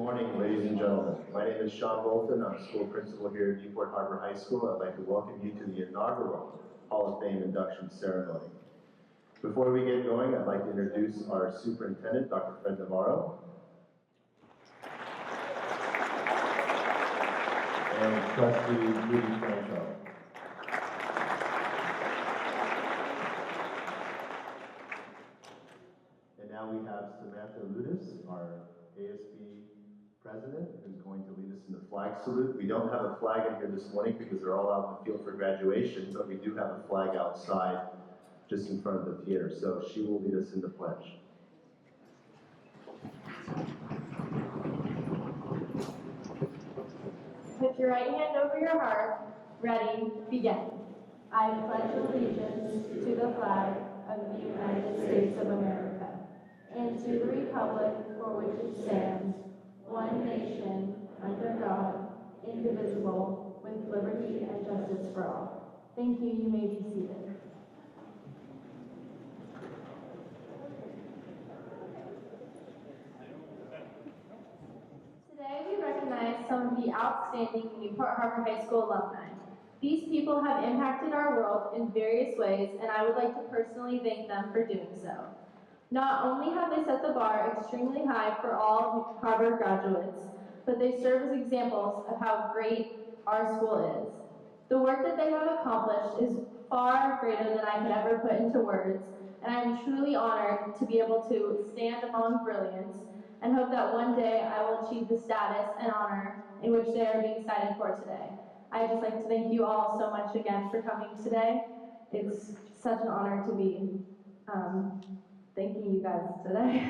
morning, ladies and gentlemen. My name is Sean Bolton. I'm school principal here at Newport Harbor High School. I'd like to welcome you to the inaugural Hall of Fame Induction Ceremony. Before we get going, I'd like to introduce our superintendent, Dr. Fred Navarro, and trustee Judy Franco. And now we have Samantha Ludis, our ASB president, who's going to lead us in the flag salute. We don't have a flag in here this morning because they're all out in the field for graduation, but we do have a flag outside just in front of the theater. So she will lead us in the pledge. Put your right hand over your heart. Ready, begin. I pledge allegiance to the flag of the United States of America and to the republic for which it stands, one nation, under God, indivisible, with liberty and justice for all. Thank you. You may be seated. Today we recognize some of the outstanding Newport Harbor High School alumni. These people have impacted our world in various ways, and I would like to personally thank them for doing so. Not only have they set the bar extremely high for all Harbor graduates, but they serve as examples of how great our school is. The work that they have accomplished is far greater than I could ever put into words, and I am truly honored to be able to stand among brilliance and hope that one day I will achieve the status and honor in which they are being cited for today. I'd just like to thank you all so much again for coming today. It's such an honor to be thanking you guys today.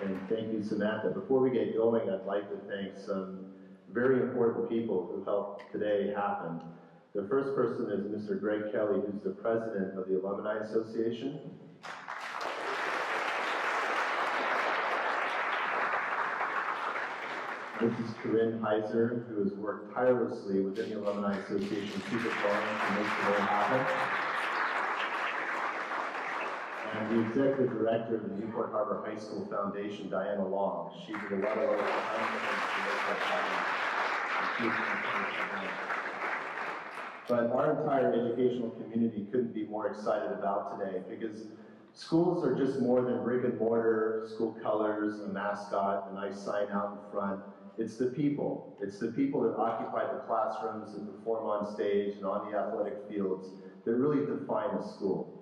And thank you, Samantha. Before we get going, I'd like to thank some very important people who helped today happen. The first person is Mr. Greg Kelly, who's the president of the Alumni Association. Mrs. Corinne Heiser, who has worked tirelessly within the Alumni Association to keep it going to make today happen. And the executive director of the Newport Harbor High School Foundation, Diana Long. She did a lot of work behind the scenes to make that happen. But our entire educational community couldn't be more excited about today because schools are just more than brick and mortar, school colors, a mascot, a nice sign out in front. It's the people. It's the people that occupy the classrooms and perform on stage and on the athletic fields that really define a school.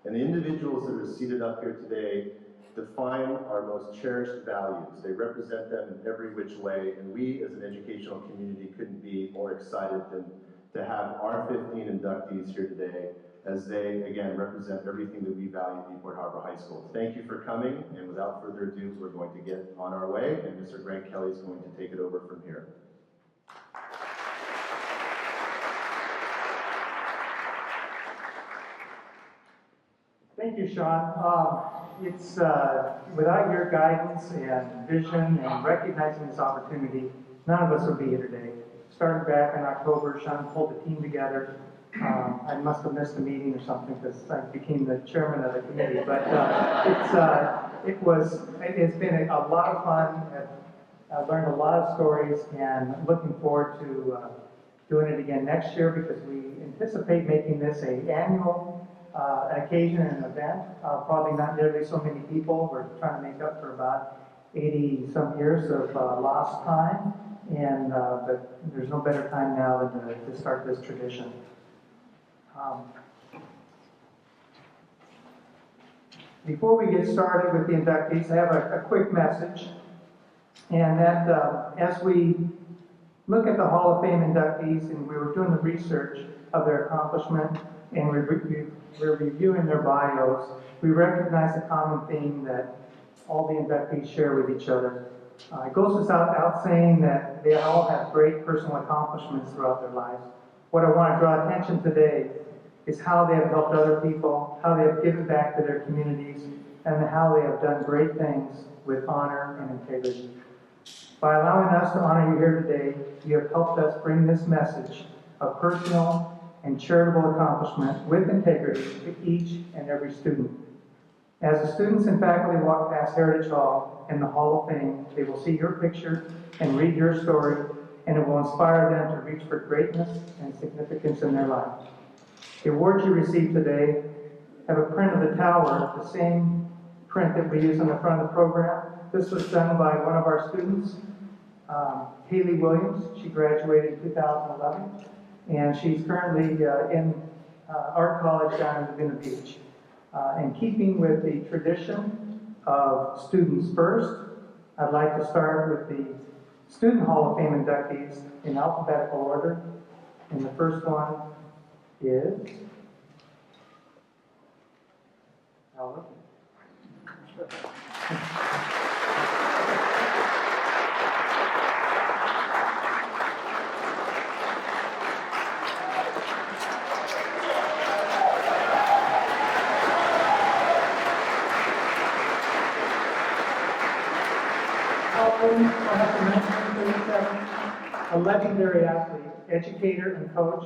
And the individuals that are seated up here today define our most cherished values. They represent them in every which way, and we as an educational community couldn't be more excited than to have our 15 inductees here today as they, again, represent everything that we value at Newport Harbor High School. Thank you for coming, and without further ado, we're going to get on our way, and Mr. Greg Kelly is going to take it over from here. Thank you, Sean. It's without your guidance and vision and recognizing this opportunity, none of us would be here today. Starting back in October, Sean pulled the team together. I must have missed a meeting or something because I became the chairman of the committee. But it's been a lot of fun. I've learned a lot of stories, and looking forward to doing it again next year because we anticipate making this an annual occasion and event. Probably not nearly so many people. We're trying to make up for about 80 some years of lost time, and but there's no better time now than to start this tradition. Before we get started with the inductees, I have a quick message, and that as we look at the Hall of Fame inductees, and we were doing the research of their accomplishment, and we're reviewing their bios, we recognize a common theme that all the inductees share with each other. It goes without saying that they all have great personal accomplishments throughout their lives. What I want to draw attention today is how they have helped other people, how they have given back to their communities, and how they have done great things with honor and integrity. By allowing us to honor you here today, you have helped us bring this message of personal and charitable accomplishment with integrity to each and every student. As the students and faculty walk past Heritage Hall and the Hall of Fame, they will see your picture and read your story, and it will inspire them to reach for greatness and significance in their life. The awards you receive today have a print of the tower, the same print that we use on the front of the program. This was done by one of our students, Haley Williams. She graduated in 2011, and she's currently in art college down in Laguna Beach. In keeping with the tradition of students first, I'd like to start with the Student Hall of Fame inductees in alphabetical order. And the first one is Albert. A legendary athlete, educator, and coach,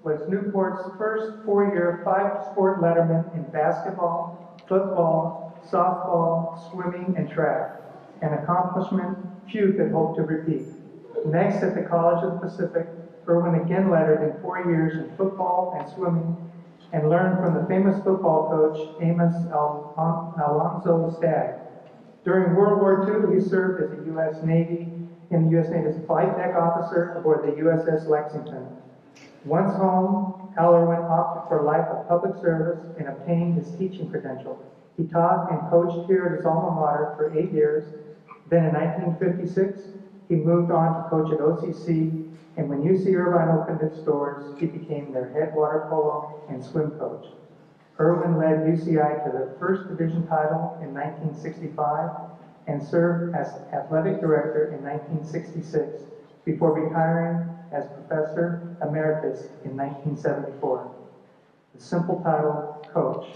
was Newport's first four-year, five-sport letterman in basketball, football, softball, swimming, and track, an accomplishment few could hope to repeat. Next, at the College of the Pacific, Irwin again lettered in 4 years in football and swimming, and learned from the famous football coach, Amos Alonzo Stagg. During World War II, he served as in the U.S. Navy as a flight deck officer aboard the USS Lexington. Once home, Irwin opted for a life of public service and obtained his teaching credential. He taught and coached here at his alma mater for 8 years. Then in 1956, he moved on to coach at OCC, and when UC Irvine opened its doors, he became their head water polo and swim coach. Irwin led UCI to their first division title in 1965 and served as athletic director in 1966 before retiring as professor emeritus in 1974. The simple title, coach,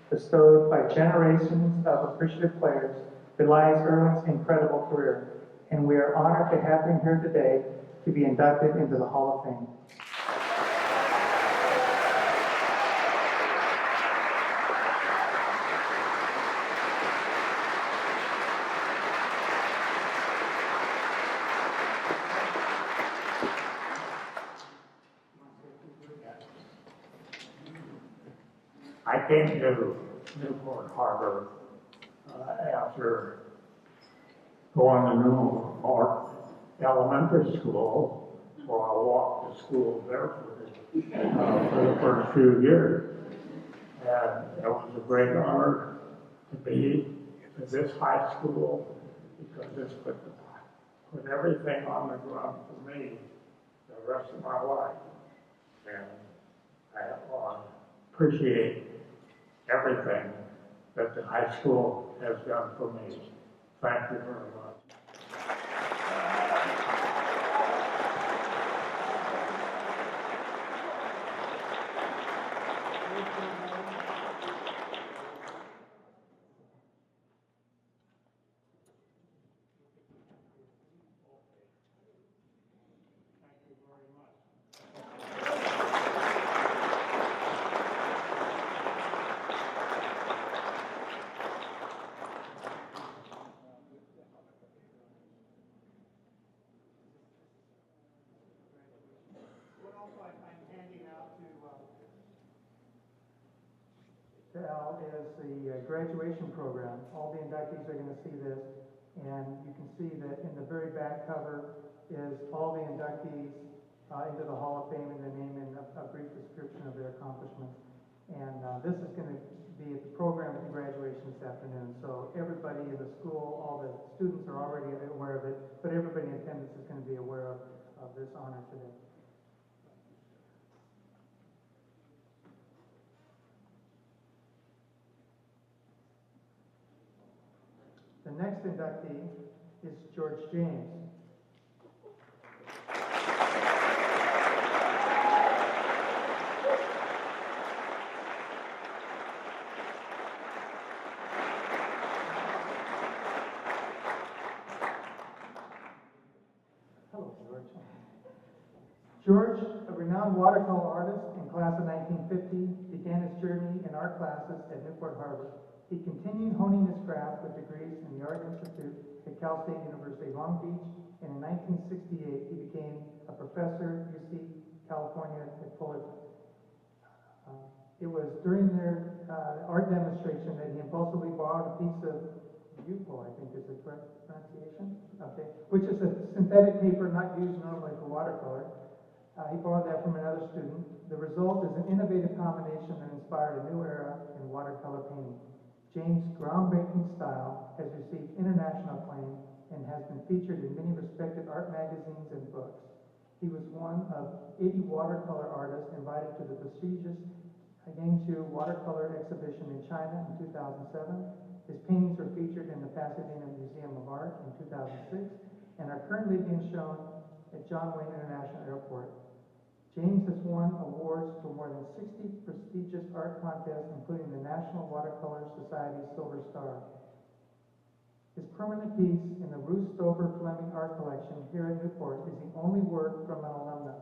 bestowed by generations of appreciative players, belies Irwin's incredible career, and we are honored to have him here today to be inducted into the Hall of Fame. I came to Newport Harbor after going to Newport Elementary School, so I walked to school barefooted for the first few years. And it was a great honor to be at this high school because this put everything on the ground for me the rest of my life. And I appreciate everything that the high school has done for me. Thank you very much. Al is the graduation program. All the inductees are going to see this, and you can see that in the very back cover is all the inductees into the Hall of Fame and their name and a brief description of their accomplishments. And this is going to be at the program at the graduation this afternoon. So everybody in the school, all the students are already aware of it, but everybody in attendance is going to be aware of this honor today. The next inductee is George James. Hello, George. George, a renowned watercolor artist and class of 1950, began his journey in art classes at Newport Harbor. He continued honing his craft with degrees in the Art Institute at Cal State University, Long Beach, and in 1968, he became a professor at UC California at Fullerton. It was during their art demonstration that he impulsively borrowed a piece of Buco, I think is the correct pronunciation, okay, which is a synthetic paper not used normally for watercolor. He borrowed that from another student. The result is an innovative combination that inspired a new era in watercolor painting. James' groundbreaking style has received international acclaim and has been featured in many respected art magazines and books. He was one of 80 watercolor artists invited to the prestigious Yangzhou Watercolor Exhibition in China in 2007. His paintings were featured in the Pasadena Museum of Art in 2006 and are currently being shown at John Wayne International Airport. James has won awards for more than 60 prestigious art contests, including the National Watercolor Society's Silver Star. His permanent piece in the Ruth Stover Fleming Art Collection here at Newport is the only work from an alumnus.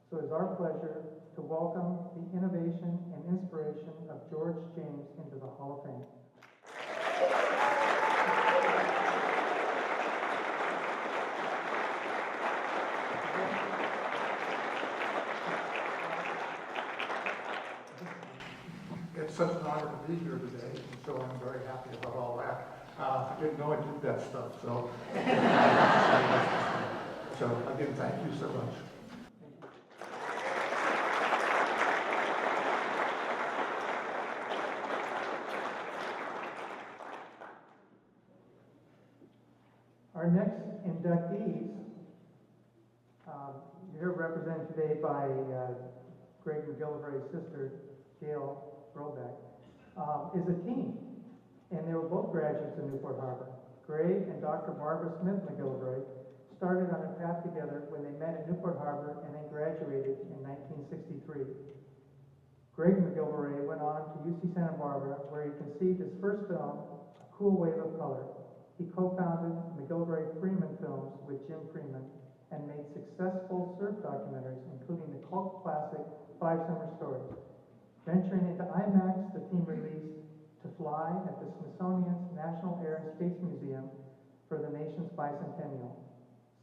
So it is our pleasure to welcome the innovation and inspiration of George James into the Hall of Fame. It's such an honor to be here today, and so I'm very happy about all that. I didn't know I did that stuff, so. So again, thank you so much. Our next inductees, you're represented today by Greg McGillivray's sister, Gail Robeck, is a team, and they were both graduates of Newport Harbor. Greg and Dr. Barbara Smith McGillivray started on a path together when they met at Newport Harbor and then graduated in 1963. Greg McGillivray went on to UC Santa Barbara, where he conceived his first film, A Cool Wave of Color. He co-founded McGillivray Freeman Films with Jim Freeman and made successful surf documentaries, including the cult classic Five Summer Stories. Venturing into IMAX, the team released To Fly at the Smithsonian's National Air and Space Museum for the nation's bicentennial.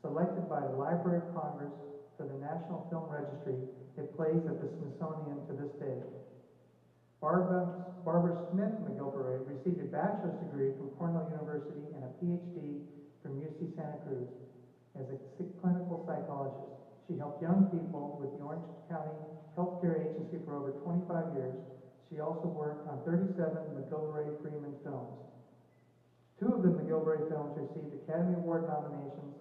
Selected by the Library of Congress for the National Film Registry, it plays at the Smithsonian to this day. Barbara Smith McGillivray received a bachelor's degree from Cornell University and a PhD from UC Santa Cruz as a clinical psychologist. She helped young people with the Orange County Healthcare Agency for over 25 years. She also worked on 37 McGillivray Freeman films. 2 of the McGillivray films received Academy Award nominations,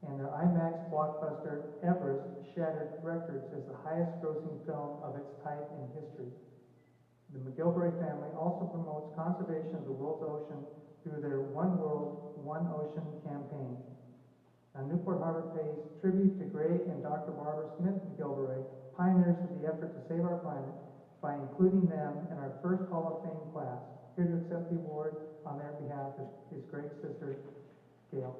and their IMAX blockbuster Everest shattered records as the highest-grossing film of its type in history. The McGillivray family also promotes conservation of the world's ocean through their One World, One Ocean campaign. Now, Newport Harbor pays tribute to Greg and Dr. Barbara Smith McGillivray, pioneers of the effort to save our planet, by including them in our first Hall of Fame class. Here to accept the award on their behalf is Greg's sister, Gail.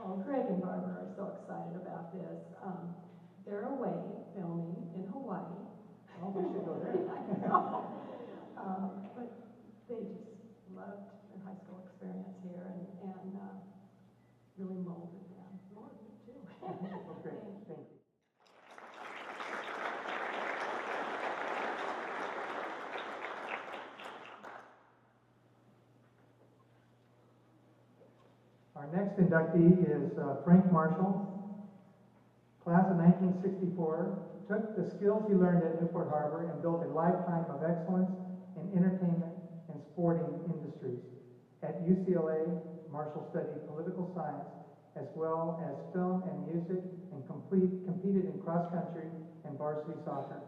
Oh, Greg and Barbara are so excited about this. They're away filming in Hawaii. Oh, we should go there. I know. But they just loved their high school experience here and really molded them. Molded me too. Okay, thank you. Our next inductee is Frank Marshall, class of 1964, took the skills he learned at Newport Harbor and built a lifetime of excellence in entertainment and sporting industries. At UCLA, Marshall studied political science as well as film and music and competed in cross-country and varsity soccer.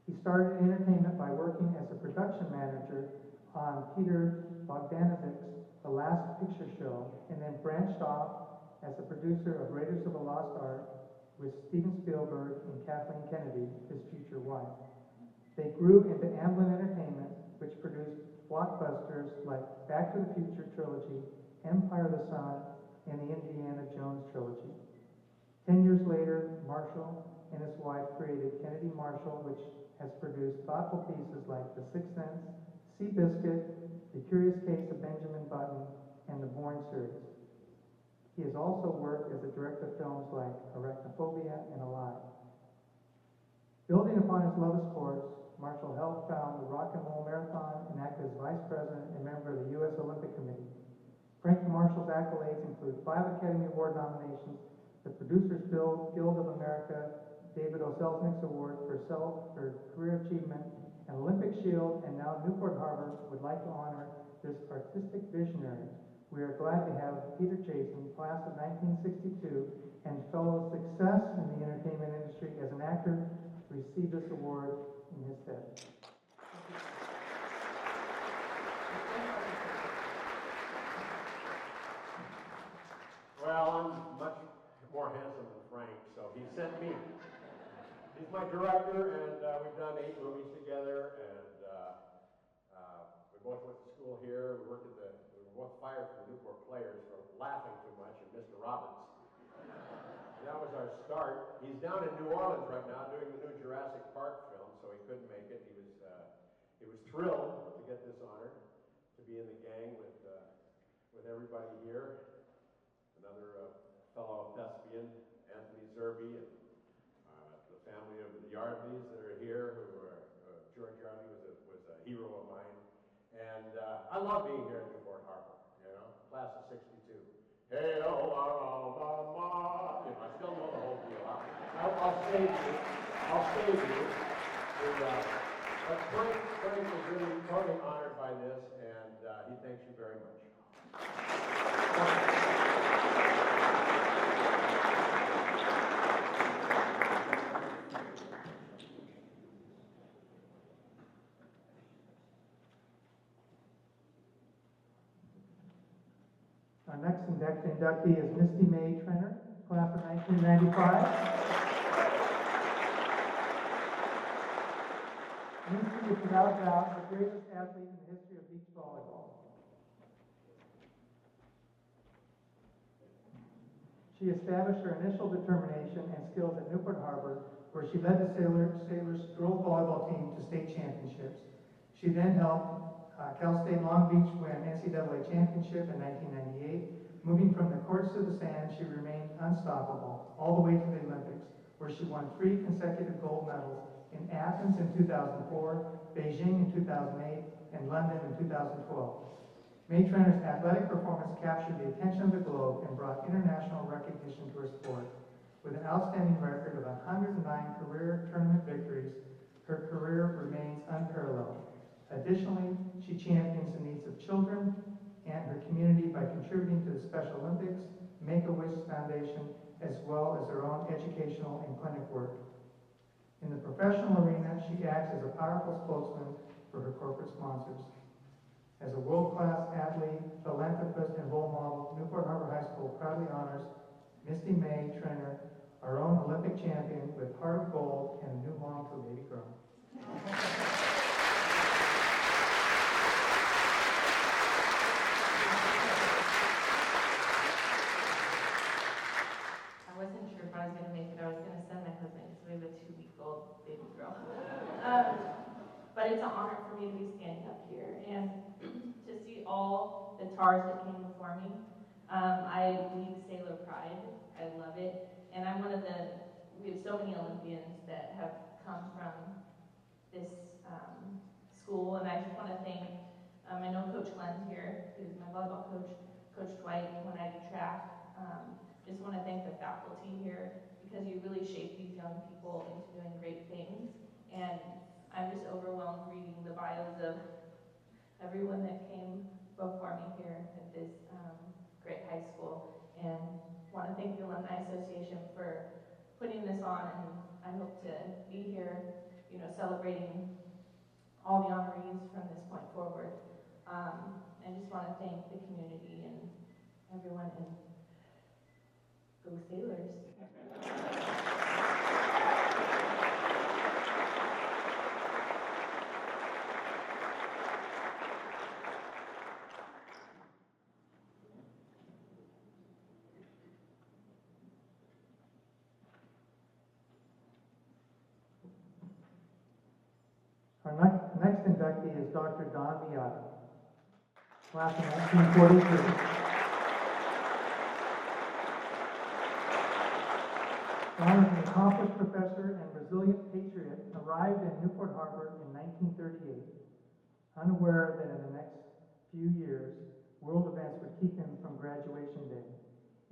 He started in entertainment by working as a production manager on Peter Bogdanovic's The Last Picture Show, and then branched off as a producer of Raiders of the Lost Ark with Steven Spielberg and Kathleen Kennedy, his future wife. They grew into Amblin Entertainment, which produced blockbusters like Back to the Future trilogy, Empire of the Sun, and the Indiana Jones trilogy. 10 years later, Marshall and his wife created Kennedy Marshall, which has produced thoughtful pieces like The Sixth Sense, Seabiscuit, The Curious Case of Benjamin Button, and the Bourne series. He has also worked as a director of films like Arachnophobia and Alive. Building upon his love of sports, Marshall helped found the Rock and Roll Marathon and acted as vice president and member of the U.S. Olympic Committee. Frank Marshall's accolades include 5 Academy Award nominations, the Producers Guild of America David O. Selznick's Award for career achievement, an Olympic Shield, and now Newport Harbor would like to honor this artistic visionary. We are glad to have Peter Jason, class of 1962, and fellow success in the entertainment industry as an actor, receive this award in his stead. Well, I'm much more handsome than Frank, so he sent me. He's my director, and we've done 8 movies together, and we both went to school here. We were both fired from the Newport Players for laughing too much at Mr. Roberts. And that was our start. He's down in New Orleans right now doing the new Jurassic Park film, so he couldn't make it. He was thrilled to get this honor, to be in the gang with everybody here. Another fellow thespian, Anthony Zerbe, and the family of the Yardleys that are here, who are, George Yardley was a hero of mine. And I love being here at Newport Harbor, class of 62. Hey, oh, you know, I still know the whole deal. I'll save you. But Frank is really totally honored by this, and he thanks you very much. Our next inductee is Misty May Trenner, class of 1995. Misty is without doubt the greatest athlete in the history of beach volleyball. She established her initial determination and skills at Newport Harbor, where she led the Sailors girls volleyball team to state championships. She then helped Cal State Long Beach win NCAA championship in 1998. Moving from the courts to the sand, she remained unstoppable all the way to the Olympics, where she won 3 consecutive gold medals in Athens in 2004, Beijing in 2008, and London in 2012. May Trenner's athletic performance captured the attention of the globe and brought international recognition to her sport. With an outstanding record of 109 career tournament victories, her career remains unparalleled. Additionally, she champions the needs of children and her community by contributing to the Special Olympics, Make-A-Wish Foundation, as well as her own educational and clinic work. In the professional arena, she acts as a powerful spokesman for her corporate sponsors. As a world-class athlete, philanthropist, and role model, Newport Harbor High School proudly honors Misty May Trenner, our own Olympic champion with heart of gold and a new mom to a baby girl. I wasn't sure if I was going to make it. I was going to send my husband because we have a 2-week-old baby girl. But it's an honor for me to be standing up here and to see all the TARs that came before me. I lead Sailor Pride. I love it. And I'm we have so many Olympians that have come from this school. And I just want to thank, I know Coach Glenn's here, who's my volleyball coach, Coach Dwight, when I do track. Just want to thank the faculty here because you really shape these young people into doing great things. And I'm just overwhelmed reading the bios of everyone that came before me here at this great high school. And want to thank the Alumni Association for putting this on. And I hope to be here, celebrating all the honorees from this point forward. I just want to thank the community and everyone, and go Sailors. inductee is Dr. Don Miata, class of 1943. Don is an accomplished professor and resilient patriot, arrived in Newport Harbor in 1938, unaware that in the next few years, world events would keep him from graduation day.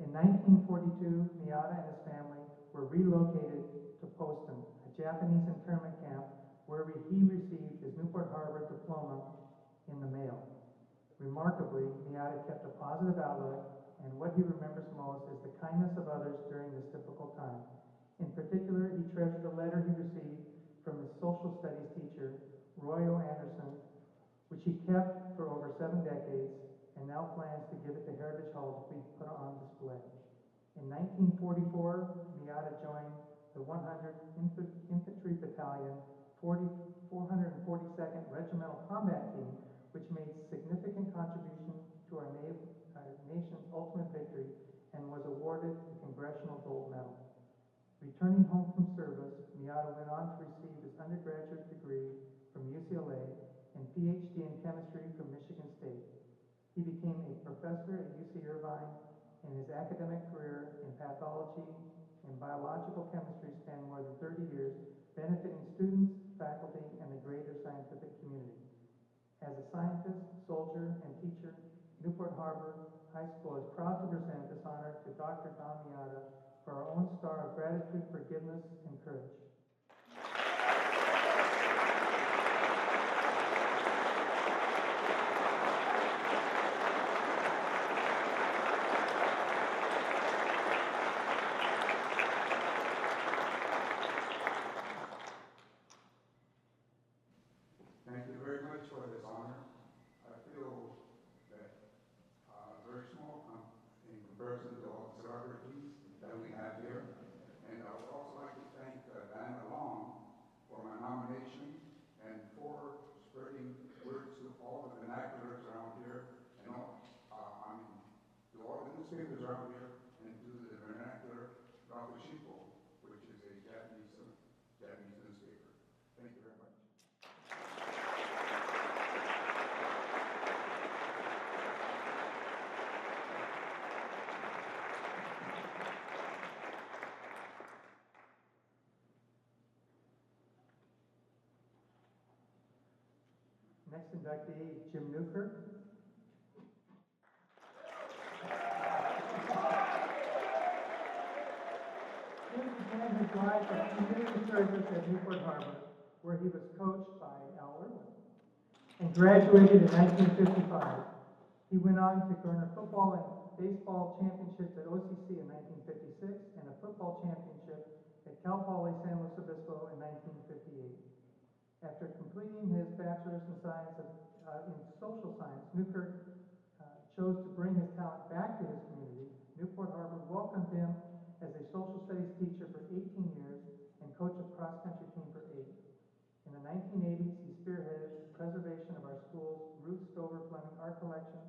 In 1942, Miata and his family were relocated to Poston, a Japanese internment camp where he received his Newport Harbor diploma in the mail. Remarkably, Miata kept a positive outlook, and what he remembers most is the kindness of others during this difficult time. In particular, he treasured a letter he received from his social studies teacher, Roy O. Anderson, which he kept for over 7 decades and now plans to give it to Heritage Hall to be put on display. In 1944, Miata joined the 100th Infantry Battalion, 442nd Regimental Combat Team, which made significant contribution to our nation's ultimate victory and was awarded the Congressional Gold Medal. Returning home from service, Miata went on to receive his undergraduate degree from UCLA and PhD in chemistry from Michigan State. He became a professor at UC Irvine, and his academic career in pathology and biological chemistry spanned more than 30 years, benefiting students, faculty, and the greater scientific community. As a scientist, soldier, and teacher, Newport Harbor High School is proud to present this honor to Dr. Don Miata for our own star of gratitude, forgiveness, and courage. Thank you very much for this honor. I feel that very small in comparison to all the celebrities that we have here. And I would also like to thank Diana Long for my nomination and for spreading words to all the vernaculars around here and all, to all the newspapers around here and to the vernacular Rakushiko, which is a Japanese newspaper. Thank you very much. Next inductee, Jim Newkirk. Jim began his life as community service at Newport Harbor, where he was coached by Al Irwin, and graduated in 1955. He went on to garner football and baseball championships at OCC in 1956 and a football championship at Cal Poly San Luis Obispo in 1958. After completing his bachelor's in social science, Newkirk chose to bring his talent back to his community. Newport Harbor welcomed him as a social studies teacher for 18 years and coach of cross-country team for 8. In the 1980s, he spearheaded the preservation of our school's Ruth Stover Fleming art collection.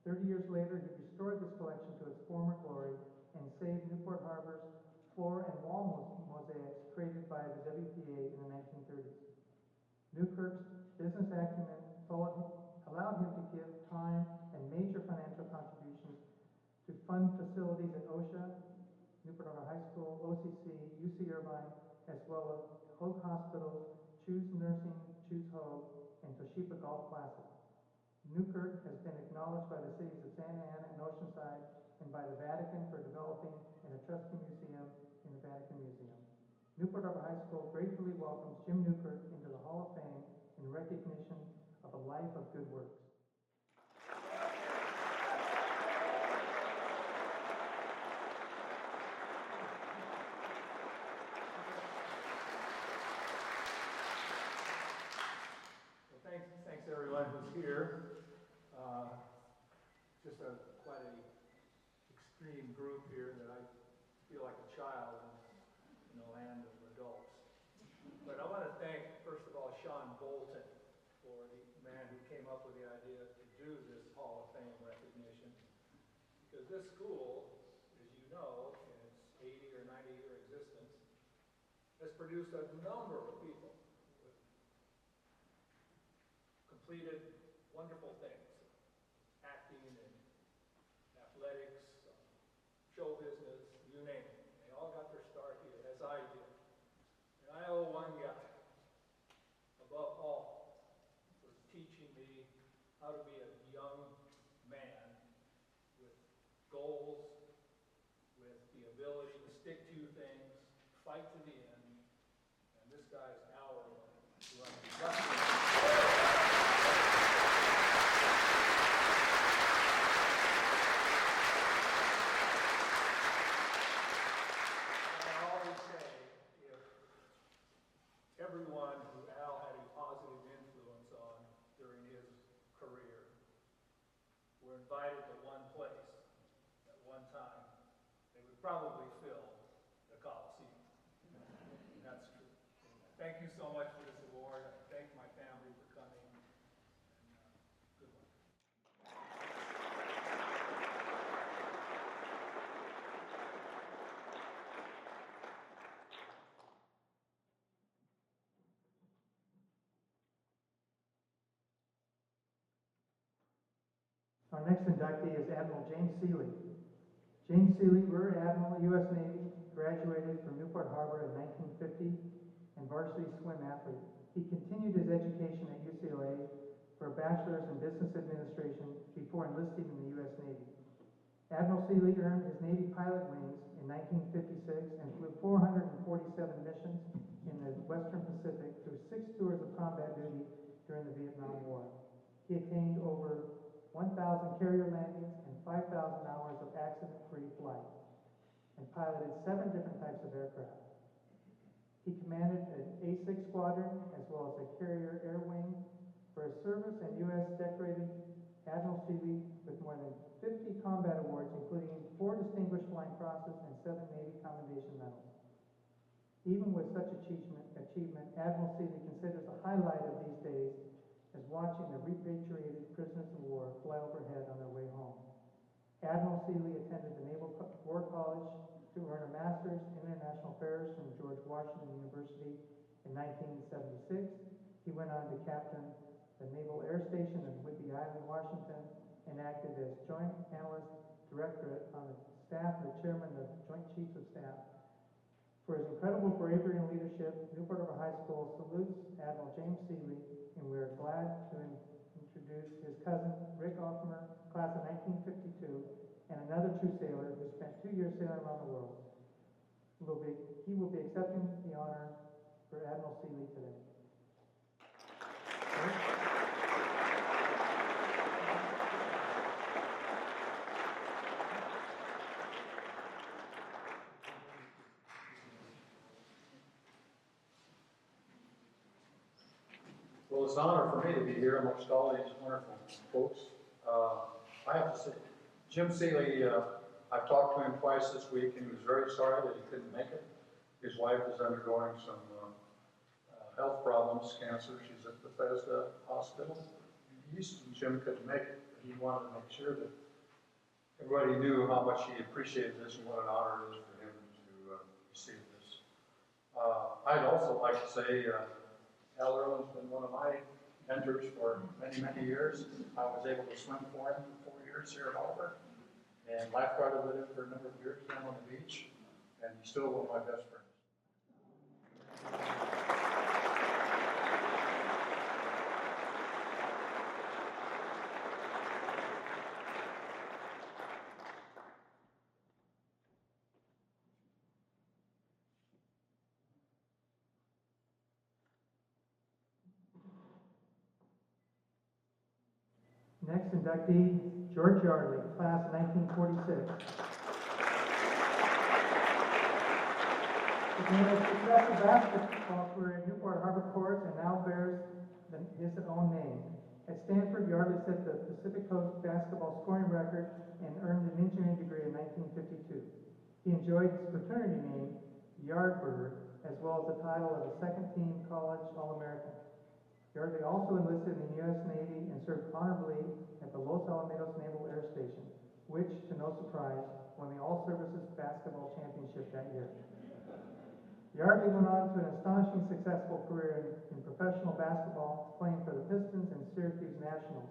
30 years later, he restored this collection to its former glory and saved Newport Harbor's floor and wall mosaics created by the WPA in the 1930s. Newkirk's business acumen allowed him to give time and major financial contributions to fund facilities at OSHA, Newport Harbor High School, OCC, UC Irvine, as well as Hoag Hospitals, Choose Nursing, Choose Hoag, and Toshiba Golf Classic. Newkirk has been acknowledged by the cities of Santa Ana and Oceanside and by the Vatican for developing an Etruscan museum in the Vatican Museum. Newport Harbor High School gratefully welcomes Jim Newkirk into the Hall of Fame in recognition of a life of good works. Thanks everyone who's here. Just quite a extreme group here that I feel like a child in the land of adults. But I want to thank, first of all, Sean Bolton for the man who came up with the idea to do this Hall of Fame recognition. Because this school, as you know, in its 80 or 90-year existence, has produced a number of people with completed wonderful things, acting and athletics, show business, you name it. They all got their start here, as I did. And I owe one guy, above all, for teaching me how to be a young man with goals, with the ability to stick to things, fight to the end. And this guy's our one. Who I'm blessed with. I always say, if everyone who Al had a positive influence on during his career were invited to one place at one time, they would probably fill the Coliseum. And that's true. Thank you so much for this award. I thank my family for coming. And, good luck. Our next inductee is Admiral James Seeley. James Seeley, Rear Admiral, U.S. Navy, graduated from Newport Harbor in 1950 and varsity swim athlete. He continued his education at UCLA for a bachelor's in business administration before enlisting in the U.S. Navy. Admiral Seeley earned his Navy pilot wings in 1956 and flew 447 missions in the Western Pacific through 6 tours of combat duty during the Vietnam War. He attained over 1,000 carrier landings and 5,000 hours of accident-free flight, and piloted 7 different types of aircraft. He commanded an A6 squadron as well as a carrier air wing. For his service and U.S. decorated Admiral Seeley with more than 50 combat awards, including 4 Distinguished Flying Crosses and 7 Navy Commendation Medals. Even with such achievement, Admiral Seeley considers the highlight of these days as watching the repatriated prisoners of war fly overhead on their way home. Admiral Seeley attended the Naval War College to earn a Master's in International Affairs from George Washington University in 1976. He went on to captain the Naval Air Station in Whidbey Island, Washington, and acted as Joint Analyst Directorate on the staff of the Chairman of Joint Chiefs of Staff. For his incredible bravery and leadership, Newport Harbor High School salutes Admiral James Seeley, and we are glad to introduce his cousin, Rick Offmer, class of 1952, and another true sailor who spent 2 years sailing around the world. He will be accepting the honor for Admiral Seeley today. Well, it's an honor for me to be here amongst all these wonderful folks. I have to say, Jim Seeley, I've talked to him twice this week, and he was very sorry that he couldn't make it. His wife is undergoing some health problems, cancer. She's at Bethesda Hospital. Jim couldn't make it, but he wanted to make sure that everybody knew how much he appreciated this and what an honor it is for him to receive this. I'd also like to say, Al Irwin's been one of my mentors for many, many years. I was able to swim for him for 4 years here at Harbor, and lifeguarded with him for a number of years down on the beach, and he's still one of my best friends. Next inductee, George Yardley, class of 1946. His name is successful basketball career at Newport Harbor Courts and now bears his own name. At Stanford, Yardley set the Pacific Coast basketball scoring record and earned an engineering degree in 1952. He enjoyed his fraternity name, Yardbird, as well as the title of a second-team college All-American. Yardley also enlisted in the U.S. Navy and served honorably at the Los Alamitos Naval Air Station, which, to no surprise, won the All-Services Basketball Championship that year. Yardley went on to an astonishingly successful career in professional basketball, playing for the Pistons and Syracuse Nationals.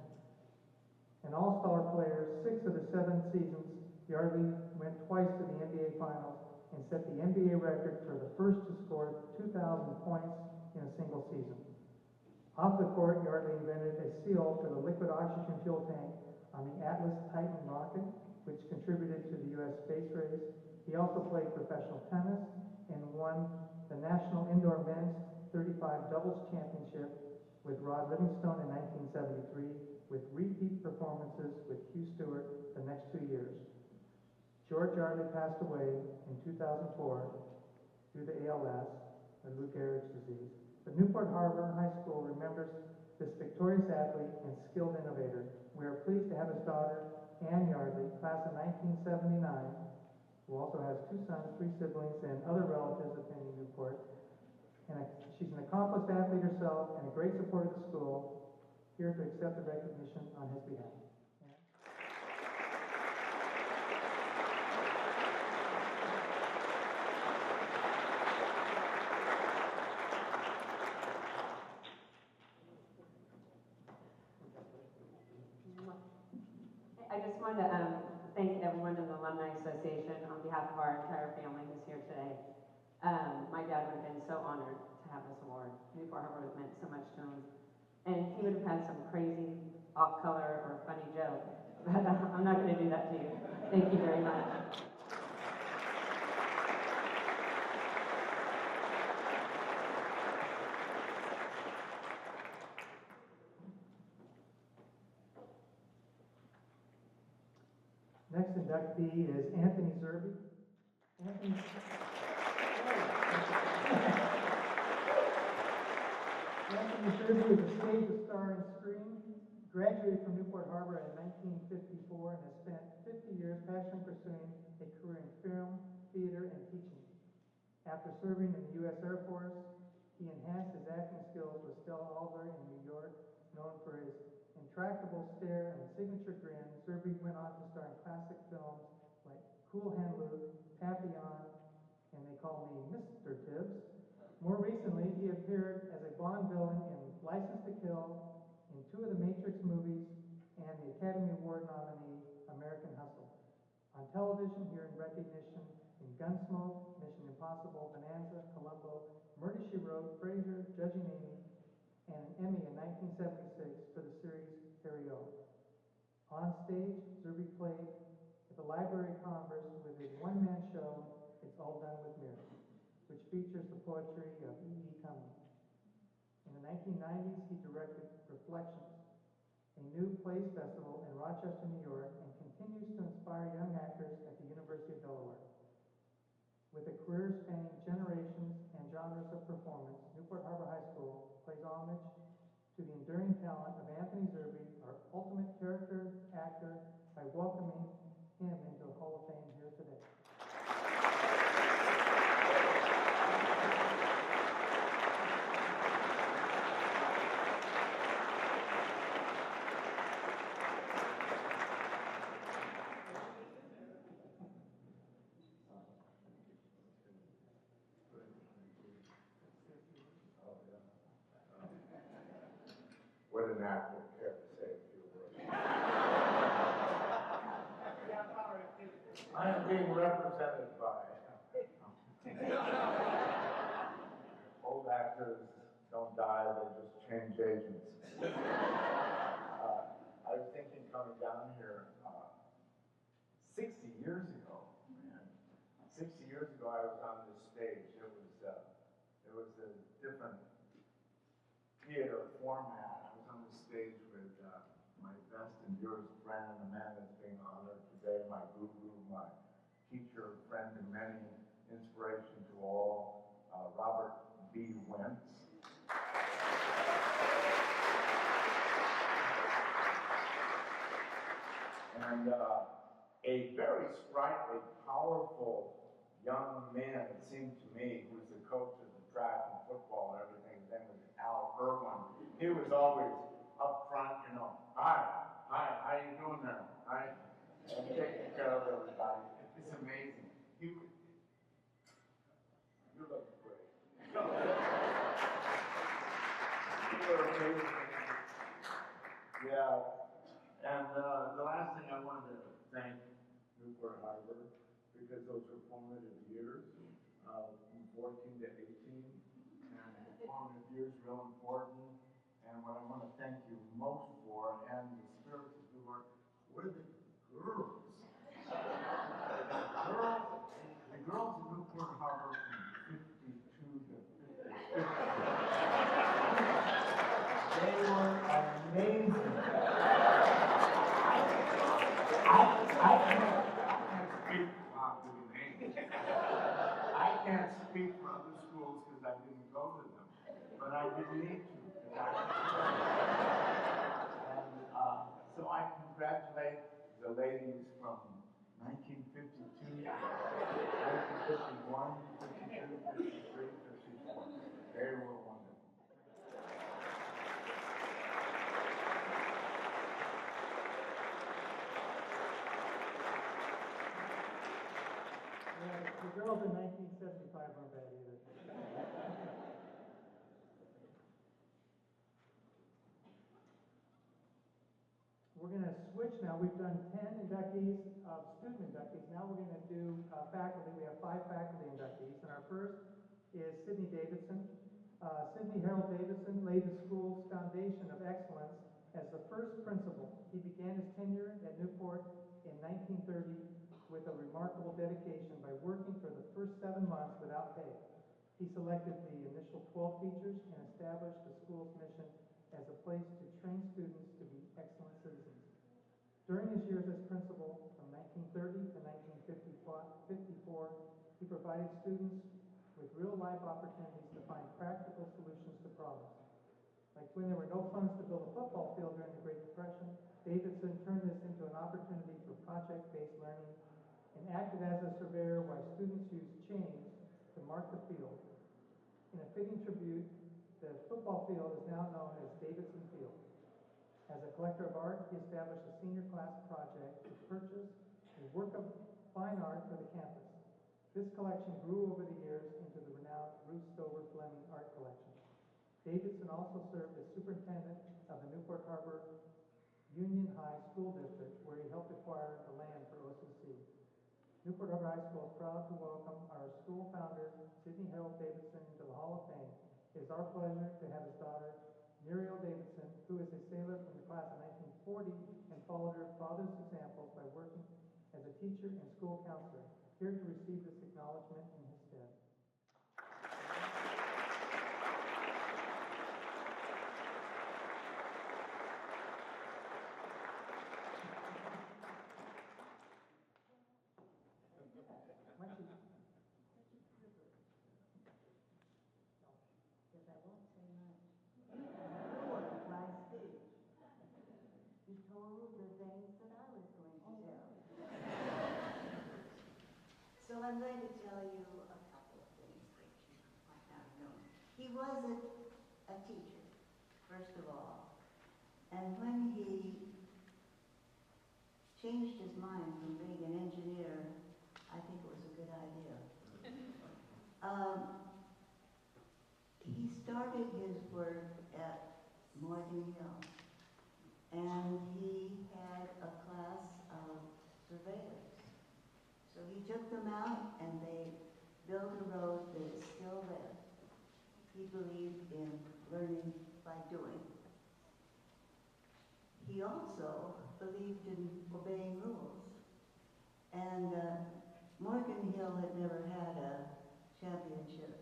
An all-star player 6 of the 7 seasons, Yardley went twice to the NBA Finals and set the NBA record for the first to score 2,000 points in a single season. Off the court, Yardley invented a seal for the liquid oxygen fuel tank on the Atlas Titan rocket, which contributed to the U.S. space race. He also played professional tennis and won the National Indoor Men's 35 Doubles Championship with Rod Livingstone in 1973, with repeat performances with Hugh Stewart the next 2 years. George Yardley passed away in 2004 due to ALS, or Lou Gehrig's disease. But Newport Harbor High School remembers this victorious athlete and skilled innovator. We are pleased to have his daughter, Ann Yardley, class of 1979, who also has 2 sons, 3 siblings, and other relatives attending Newport. She's an accomplished athlete herself and a great supporter of the school, here to accept the recognition on his behalf. I just wanted to thank everyone in the Alumni Association on behalf of our entire family who's here today. My dad would have been so honored to have this award. Newport Harbor has meant so much to him. And he would have had some crazy, off-color, or funny joke. But I'm not going to do that to you. Thank you very much. Next inductee is Anthony Zerby. Anthony Zerby is a stage star in screen, graduated from Newport Harbor in 1954 and has spent 50 years passionately pursuing a career in film, theater, and teaching. After serving in the U.S. Air Force, he enhanced his acting skills with Stella Albury in New York, known for his intractable stare and signature grin. Zerby went on to star in classic films like Cool Hand Luke, Papillon, and They Call Me Mr. Tibbs. More recently, he appeared as a Bond villain in License to Kill, in 2 of the Matrix movies, and the Academy Award nominee, American Hustle. On television, here in recognition in Gunsmoke, Mission Impossible, Bonanza, Columbo, Murder, She Wrote, Frasier, Judging Amy, and an Emmy in 1976 for the series Harry O. On stage, Zerby played at the Library of Congress with his one-man show, It's All Done with Mirrors, which features the poetry of E.E. Cummings. In the 1990s, he directed Reflections, a new plays festival in Rochester, New York, and continues to inspire young actors at the University of Delaware. With a career spanning generations and genres of performance, Newport Harbor High School plays homage to the enduring talent of Anthony Zerby, our ultimate character actor, by welcoming him into the Hall of Fame here today. What an actor, care to say a few words. I am being represented by old actors don't die, they just change agents. I was thinking coming down here 60 years ago, man. 60 years ago I was on this stage. It was a different theater format. I was on the stage with my best and dearest friend, and the man that's being honored today, my guru, my teacher, friend to many, inspiration to all, Robert B. Wentz. And a very sprightly, powerful young man, it seemed to me, who was the coach of the track and football and everything. His name was Al Irwin. He was always up front, you know, hi, how you doing there? Hi, and taking care of everybody. It's amazing. You look good. Newport Harbor, because those were formative years, from 14 to 18. And the formative years are real important. And what I want to thank you most for, and the spirits of the Lord, were the girls. The girls in Newport Harbor from 52 to 56. They were amazing. I can't speak I can't speak for other schools because I didn't go to them, but I didn't need to. And so I congratulate the ladies from 1952, 1951, 52, 53, 54. They were wonderful. Yeah, the girls in 1975 weren't bad either. We're going to switch now. We've done 10 inductees, student inductees. Now we're going to do faculty. We have 5 faculty inductees. And our first is Sidney Davidson. Sidney Harold Davidson laid the school's foundation of excellence as the first principal. He began his tenure at Newport in 1930 with a remarkable dedication by working for the first 7 months without pay. He selected the initial 12 teachers and established the school's mission as a place to train students to be excellent citizens. During his years as principal, from 1930 to 1954, he provided students with real-life opportunities to find practical solutions to problems. Like when there were no funds to build a football field during the Great Depression, Davidson turned this into an opportunity for project-based learning and acted as a surveyor while students used chains to mark the field. In a fitting tribute, the football field is now known as Davidson Field. As a collector of art, he established a senior class project to purchase a work of fine art for the campus. This collection grew over the years into the renowned Ruth Stover Fleming Art Collection. Davidson also served as superintendent of the Newport Harbor Union High School District, where he helped acquire the land for OCC. Newport Harbor High School is proud to welcome our school founder, Sidney Harold Davidson, to the Hall of Fame. It is our pleasure to have his daughter, Muriel Davidson, who is a sailor from the class of 1940 and followed her father's examples by working as a teacher and school counselor, here to receive this acknowledgement in his stead. Because I won't say much. My speech. You told the things that I was going to tell. So I'm going to tell you a couple of things that you might not have known. He was a teacher, first of all. And when he changed his mind from being an engineer, I think it was a good idea. He started his work at Morgan Hill, and he had a class of surveyors. So he took them out and they built a road that is still there. He believed in learning by doing. He also believed in obeying rules. And Morgan Hill had never had a championship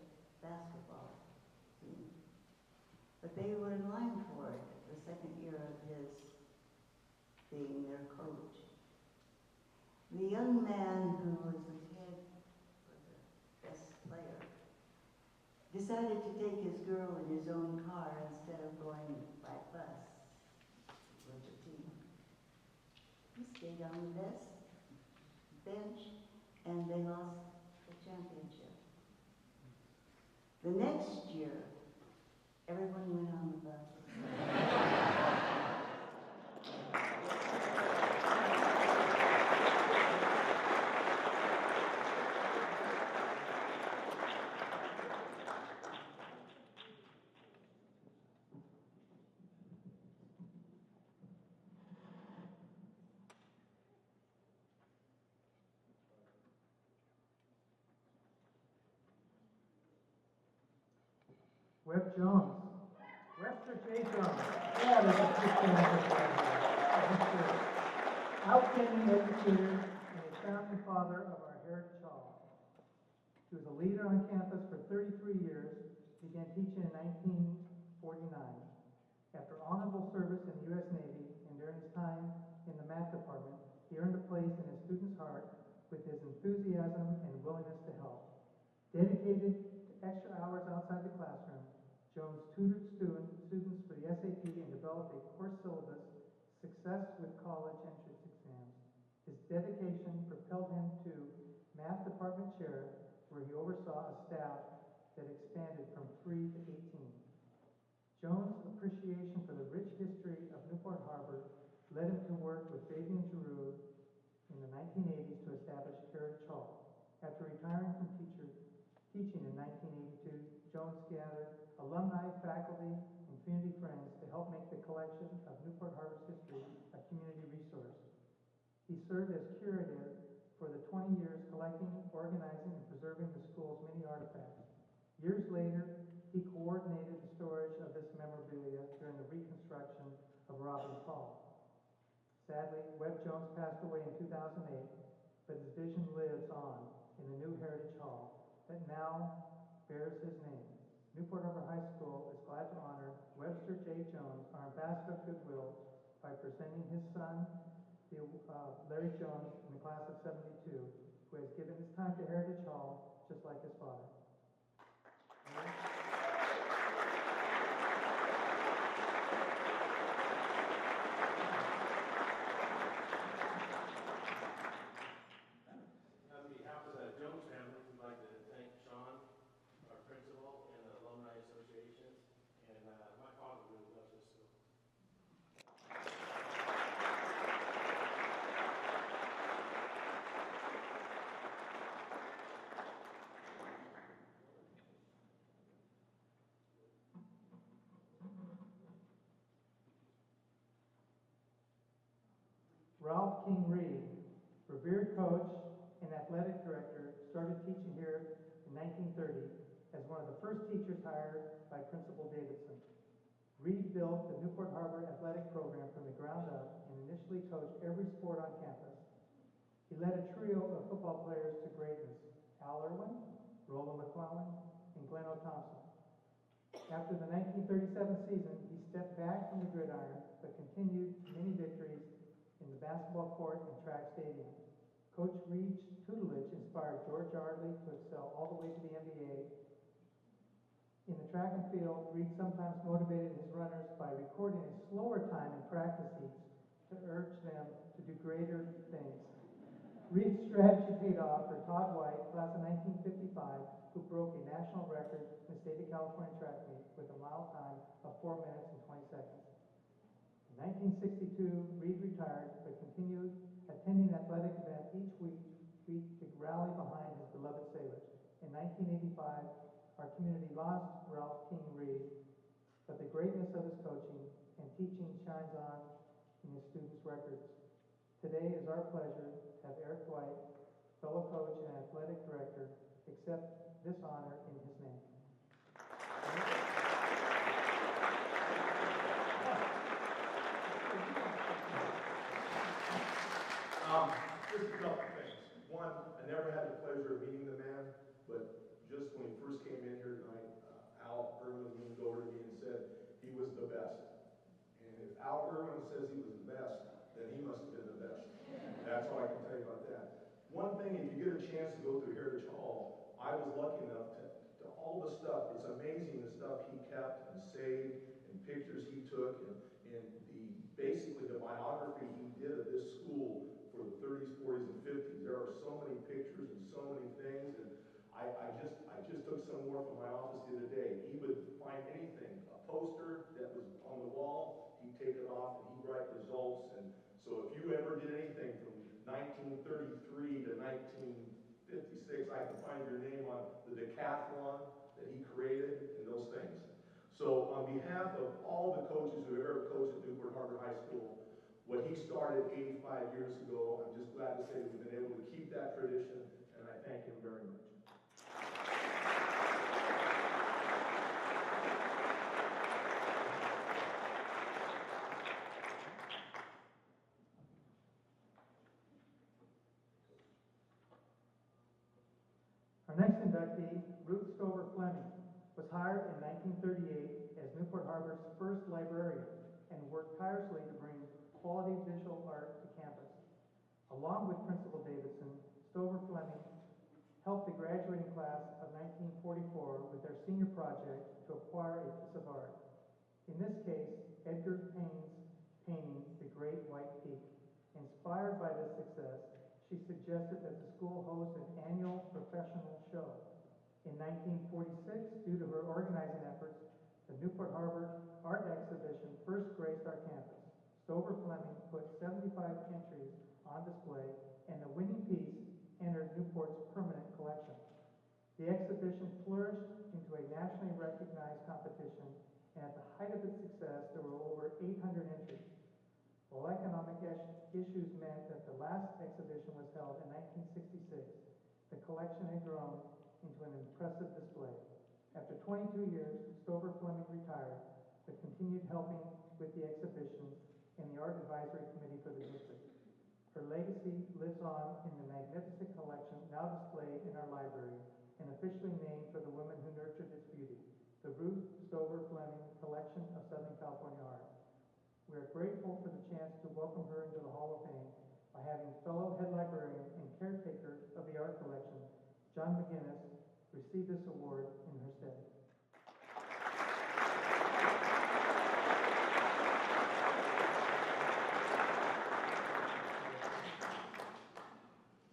basketball team. But they were in line for it the second year of his being their coach. The young man who was the head, or the best player, decided to take his girl in his own car instead of going by bus with the team. He stayed on the bench, and they lost the championship. The next year, everyone went on the bus. Webb Jones. Webster J. Jones. Yeah, there's a big campus right here. Outstanding educator and a founding father of our Heritage Hall. He was a leader on campus for 33 years, began teaching in 1949. After honorable service in the U.S. Navy and during his time in the math department, he earned a place in his students' heart with his enthusiasm and willingness to help. Dedicated to extra hours outside the classroom, Jones tutored students for the SAT and developed a course syllabus, Success with College Entrance Exams. His dedication propelled him to math department chair, where he oversaw a staff that expanded from 3 to 18. Jones' appreciation for the rich history of Newport Harbor led him to work with Fabian Giroux in the 1980s to establish Heritage Hall. After retiring from teaching in 1982, Jones gathered alumni, faculty, and community friends to help make the collection of Newport Harbor's history a community resource. He served as curator for the 20 years collecting, organizing, and preserving the school's many artifacts. Years later, he coordinated the storage of this memorabilia during the reconstruction of Robbins Hall. Sadly, Webb Jones passed away in 2008, but his vision lives on in the new Heritage Hall that now bears his name. Newport Harbor High School is glad to honor Webster J. Jones, our ambassador of goodwill, by presenting his son, Larry Jones, in the class of 72, who has given his time to Heritage Hall just like his father. On behalf of the Jones family, we'd like to thank Sean, our principal, and the Alumni Association. And my father really loves this school. Ralph King Reed, revered coach and athletic director, started teaching here in 1930 as one of the first teachers hired by Principal Davidson. Reed built the Newport Harbor athletic program from the ground up and initially coached every sport on campus. He led a trio of football players to greatness: Al Irwin, Roland McClellan, and Glenn O'Thompson. After the 1937 season, he stepped back from the gridiron but continued many victories in the basketball court and track stadium. Coach Reed's tutelage inspired George Ardley to excel all the way to the NBA. In the track and field, Reed sometimes motivated his runners by recording a slower time in practice heats to urge them to do greater things. Reed's strategy paid off for Todd White, class of 1955, who broke a national record in the state of California track meet with a mile time of 4 minutes and 20 seconds. In 1962, Reed retired but continued attending athletic events each week to rally behind his beloved sailors. In 1985, our community lost Ralph King Reed, but the greatness of his coaching and teaching shines on in his students' records. Today it is our pleasure to have Eric Dwight, fellow coach and athletic director, accept this honor in his name. Just a couple things. One, I never had the pleasure of meeting the man, but just when he first came in here tonight, Al Irwin leaned over to me and said he was the best. And if Al Irwin says he was the best, then he must have been the best. That's all I can tell you about that. One thing, if you get a chance to go through Heritage Hall, I was lucky enough to all the stuff, it's amazing the stuff he kept and saved and pictures he took and basically the biography he did of this school for the 30s, 40s, and 50s. There are so many pictures and so many things, and I just took some more from my office the other day. He would find anything, a poster that was on the wall, he'd take it off and he'd write results. And so if you ever did anything from 1933 to 1956, I can find your name on the decathlon that he created and those things. So on behalf of all the coaches who have ever coached at Newport Harbor High School, what he started 85 years ago, I'm just glad to say that we've been able to keep that tradition, and I thank him very much. hired in 1938 as Newport Harbor's first librarian and worked tirelessly to bring quality visual art to campus. Along with Principal Davidson, Stover Fleming helped the graduating class of 1944 with their senior project to acquire a piece of art. In this case, Edgar Payne's painting, The Great White Peak. Inspired by this success, she suggested that the school host an annual professional show. In 1946, due to her organizing efforts, the Newport Harbor Art Exhibition first graced our campus. Stover Fleming put 75 entries on display, and the winning piece entered Newport's permanent collection. The exhibition flourished into a nationally recognized competition, and at the height of its success, there were over 800 entries. While economic issues meant that the last exhibition was held in 1966, the collection had grown into an impressive display. After 22 years, Stover Fleming retired, but continued helping with the exhibition in the Art Advisory Committee for the district. Her legacy lives on in the magnificent collection now displayed in our library and officially named for the woman who nurtured its beauty, the Ruth Stover Fleming Collection of Southern California Art. We are grateful for the chance to welcome her into the Hall of Fame by having fellow head librarian and caretaker of the art collection, John McGinnis, receive this award in her stead.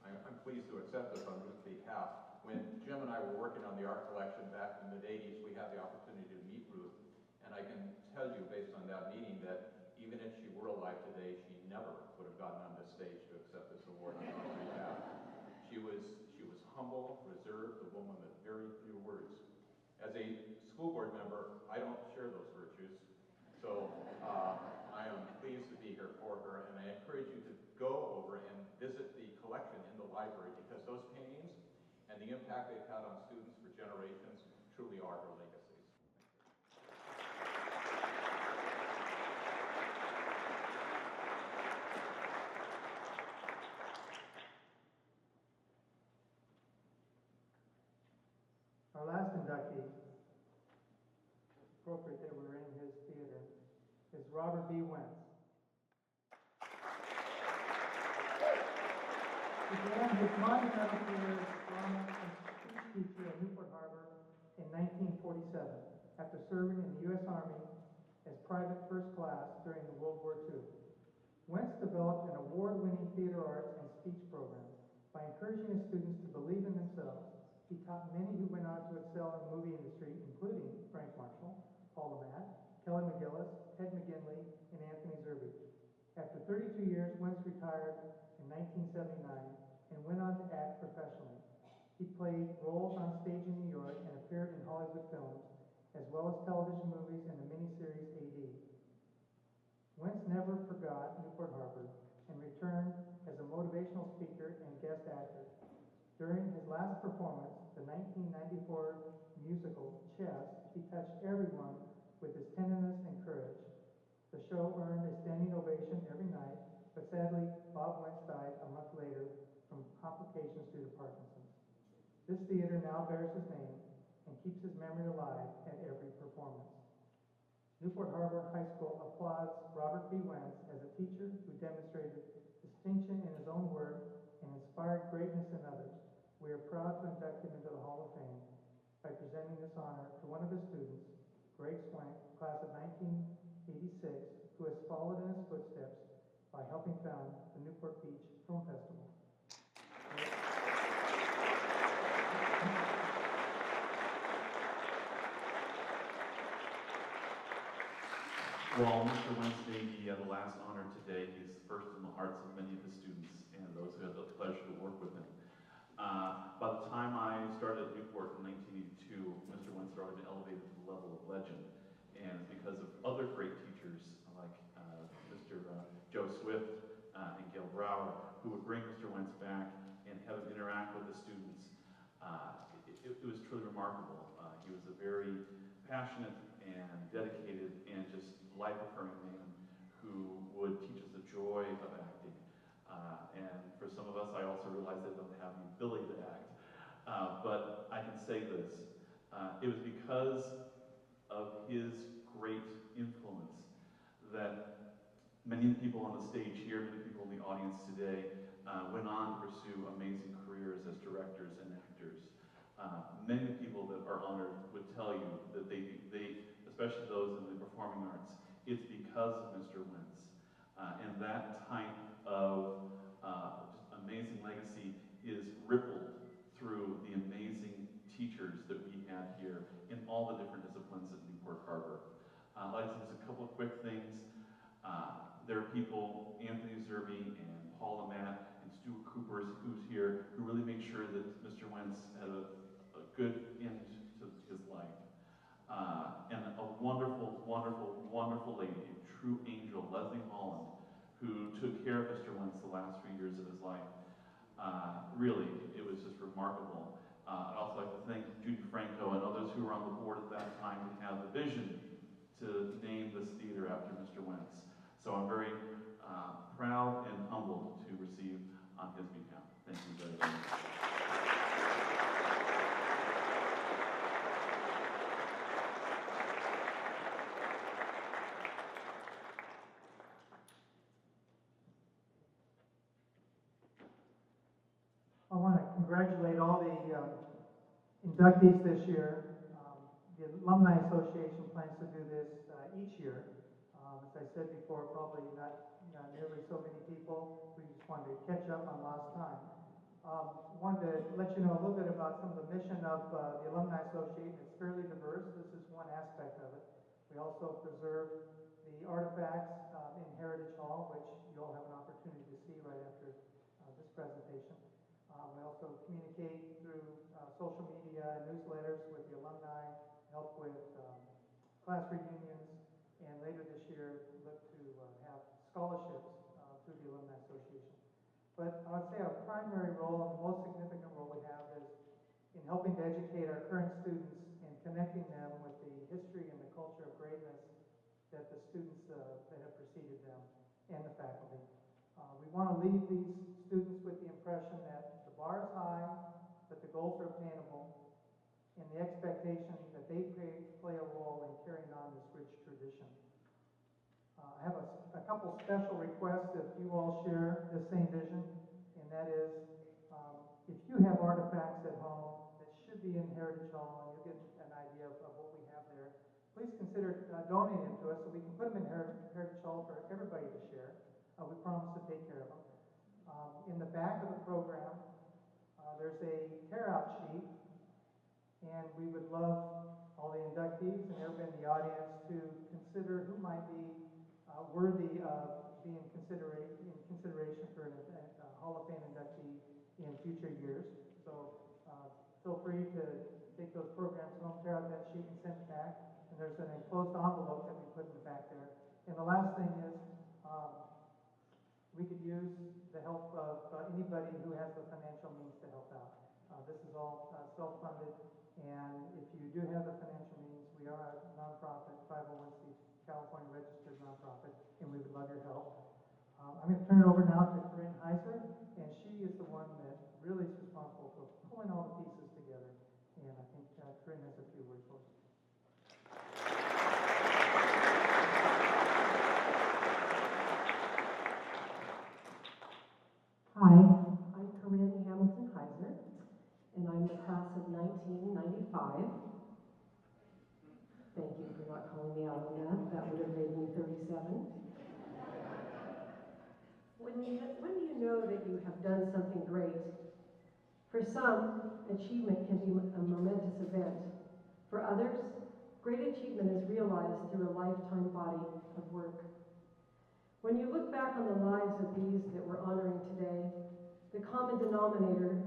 I'm pleased to accept this on Ruth's behalf. When Jim and I were working on the art collection back in the mid-'80s, we had the opportunity to meet Ruth, and I can tell you based on that meeting that even if she were alive today, she never would have gotten on this stage to accept this award on our behalf. She was humble, reserved, a woman with very few words. As a school board member, I don't share those virtues, so I am pleased to be here for her, and I encourage you to go over and visit the collection in the library, because those paintings and the impact they've had on students for generations truly are her legacies. Our last inductee, appropriate that we're in his theater, is Robert B. Wentz. He began his monumental career as a drama and speech teacher at Newport Harbor in 1947 after serving in the U.S. Army as private first class during the World War II. Wentz developed an award-winning theater arts and speech program by encouraging his students to believe in themselves. He taught many who went on to excel in the movie industry, including Frank Marshall, Paul Le Mat, Kelly McGillis, Ted McGinley, and Anthony Zerbe. After 32 years, Wentz retired in 1979 and went on to act professionally. He played roles on stage in New York and appeared in Hollywood films, as well as television movies and the miniseries AD. Wentz never forgot Newport Harbor and returned as a motivational speaker and guest actor. During his last performance, the 1994 musical Chess, he touched everyone with his tenderness and courage. The show earned a standing ovation every night, but sadly, Bob Wentz died a month later from complications due to Parkinson's. This theater now bears his name and keeps his memory alive at every performance. Newport Harbor High School applauds Robert B. Wentz as a teacher who demonstrated distinction in his own work and inspired greatness in others. We are proud to induct him into the Hall of Fame by presenting this honor to one of his students, Greg Swank, class of 1986, who has followed in his footsteps by helping found the Newport Beach Film Festival. Well, Mr. Wentz made the last honor today. He's first in the hearts of many of the students and those who had the pleasure to work with him. By the time I started at Newport in 1982, Mr. Wentz started to elevate to the level of legend. And because of other great teachers like Mr. Joe Swift and Gail Brower, who would bring Mr. Wentz back and have him interact with the students, it was truly remarkable. He was a very passionate and dedicated and just life-affirming man who would teach us the joy of acting. And for some of us, I also realized they don't have the ability to act. But I can say this, it was because because of his great influence that many of the people on the stage here, many people in the audience today, went on to pursue amazing careers as directors and actors. Many of the people that are honored would tell you that they, especially those in the performing arts, it's because of Mr. Wentz. And that type of just amazing legacy is rippled through the amazing teachers that we had here in all the different disciplines at Newport Harbor. I'd like to say a couple of quick things. There are people, Anthony Zerbe and Paula Matt and Stuart Coopers, who's here, who really make sure that Mr. Wentz had a good end to his life. And a wonderful, wonderful, wonderful lady, a true angel, Leslie Holland, who took care of Mr. Wentz the last few years of his life. Really, it was just remarkable. I'd also like to thank Judy Franco and others who were on the board at that time to have the vision to name this theater after Mr. Wentz. So I'm very proud and humbled to receive on his behalf. Thank you very much. I want to congratulate all the inductees this year. The Alumni Association plans to do this each year. As I said before, probably not nearly so many people. We just wanted to catch up on lost time. Wanted to let you know a little bit about some of the mission of the Alumni Association. It's fairly diverse. This is one aspect of it. We also preserve the artifacts in Heritage Hall, which you all have an opportunity to see right after this presentation. We also communicate through social media and newsletters with the alumni, help with class reunions, and later this year look to have scholarships through the Alumni Association. But I would say our primary role and the most significant role we have is in helping to educate our current students and connecting them with the history and the culture of greatness that the students that have preceded them and the faculty. We want to leave these students with the impression that the bar is high, but the goals are obtainable, and the expectation that they play a role in carrying on this rich tradition. I have a couple special requests if you all share the same vision, and that is if you have artifacts at home that should be in Heritage Hall, and you'll get an idea of what we have there, please consider donating them to us so we can put them in Heritage Hall for everybody to share. We promise to take care of them. In the back of the program, there's a tear-out sheet, and we would love all the inductees and everybody in the audience to consider who might be worthy of being in consideration for a Hall of Fame inductee in future years. So feel free to take those programs home, tear out that sheet, and send it back. And there's an enclosed envelope that we put in the back there. And the last thing is, we could use the help of anybody who has the financial means to help out. This is all self-funded, and if you do have the financial means, we are a nonprofit, 501c California registered nonprofit, and we would love your help. I'm going to turn it over now to Corinne Heiser, and she is the one that really is responsible for pulling all the pieces together. And I think Corinne has a few words for us. Hi, I'm Corinne Hamilton Heiser, and I'm the class of 1995. Thank you for not calling me out on that. That would have made me 37. When do you know that you have done something great? For some, achievement can be a momentous event. For others, great achievement is realized through a lifetime body of work. When you look back on the lives of these that we're honoring today, the common denominator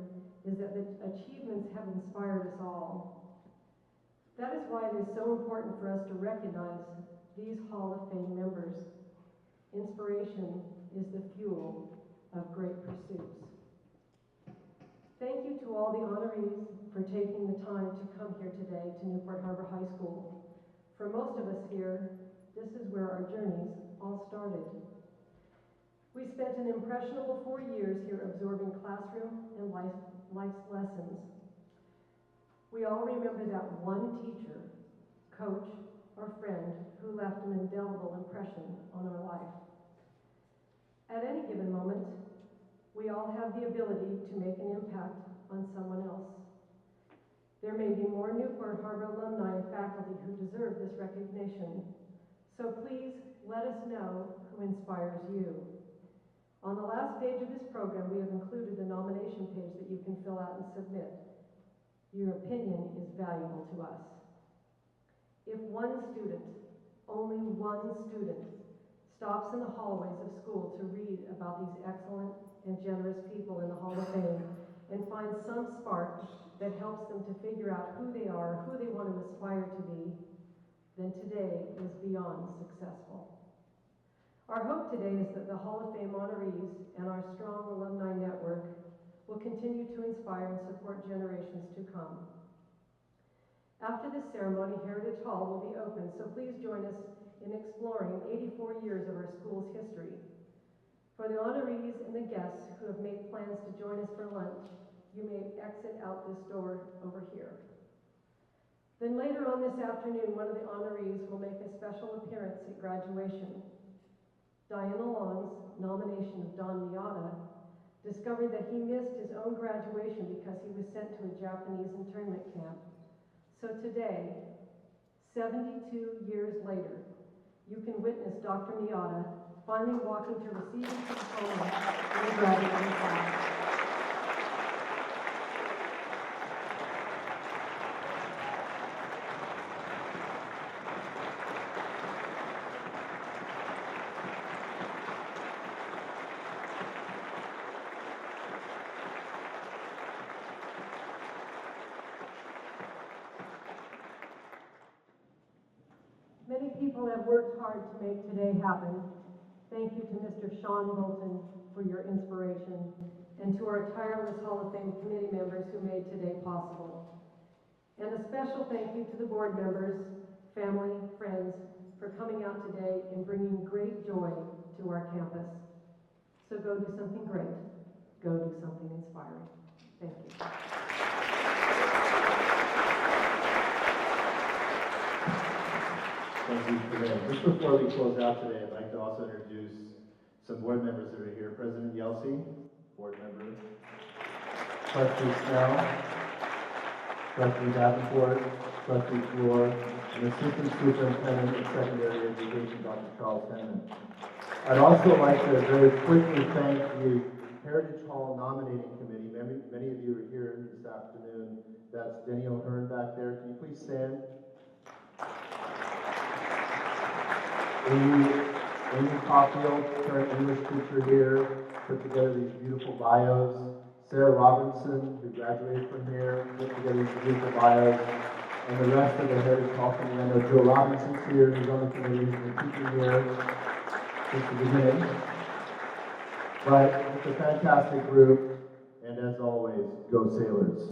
is that the achievements have inspired us all. That is why it is so important for us to recognize these Hall of Fame members. Inspiration is the fuel of great pursuits. Thank you to all the honorees for taking the time to come here today to Newport Harbor High School. For most of us here, this is where our journeys all started. We spent an impressionable 4 years here absorbing classroom and life's lessons. We all remember that one teacher coach, or friend who left an indelible impression on our life. At any given moment, we all have the ability to make an impact on someone else. There may be more Newport Harbor alumni and faculty who deserve this recognition, so please let us know who inspires you. On the last page of this program, we have included a nomination page that you can fill out and submit. Your opinion is valuable to us. If one student, only one student, stops in the hallways of school to read about these excellent and generous people in the Hall of Fame and finds some spark that helps them to figure out who they are, who they want to aspire to be, then today is beyond successful. Our hope today is that the Hall of Fame honorees and our strong alumni network will continue to inspire and support generations to come. After this ceremony, Heritage Hall will be open, so please join us in exploring 84 years of our school's history. For the honorees and the guests who have made plans to join us for lunch, you may exit out this door over here. Then later on this afternoon, one of the honorees will make a special appearance at graduation. Diana Long's nomination of Don Miata discovered that he missed his own graduation because he was sent to a Japanese internment camp. So today, 72 years later, you can witness Dr. Miata finally walking to receive his diploma in the graduating class. Many people have worked hard to make today happen. Thank you to Mr. Sean Bolton for your inspiration, and to our tireless Hall of Fame committee members who made today possible. And a special thank you to the board members, family, friends, for coming out today and bringing great joy to our campus. So go do something great. Go do something inspiring. Thank you. Thank you for that. Just before we close out today, I'd like to also introduce some board members that are here. President Yelsey, board member. Trustee Snell, Trustee Davenport, Trustee Floor, and Assistant Superintendent of Secondary Education, Dr. Charles Henman. I'd also like to very quickly thank the Heritage Hall Nominating Committee. Many of you are here this afternoon. That's Denny O'Hearn back there. Can you please stand? Amy Caulfield, current English teacher here, put together these beautiful bios. Sarah Robinson, who graduated from here, put together these beautiful bios. And the rest of the Heritage Hall committee. I know Joe Robinson's here, who's on the committee, who's been teaching here since the beginning. But it's a fantastic group, and as always, go Sailors.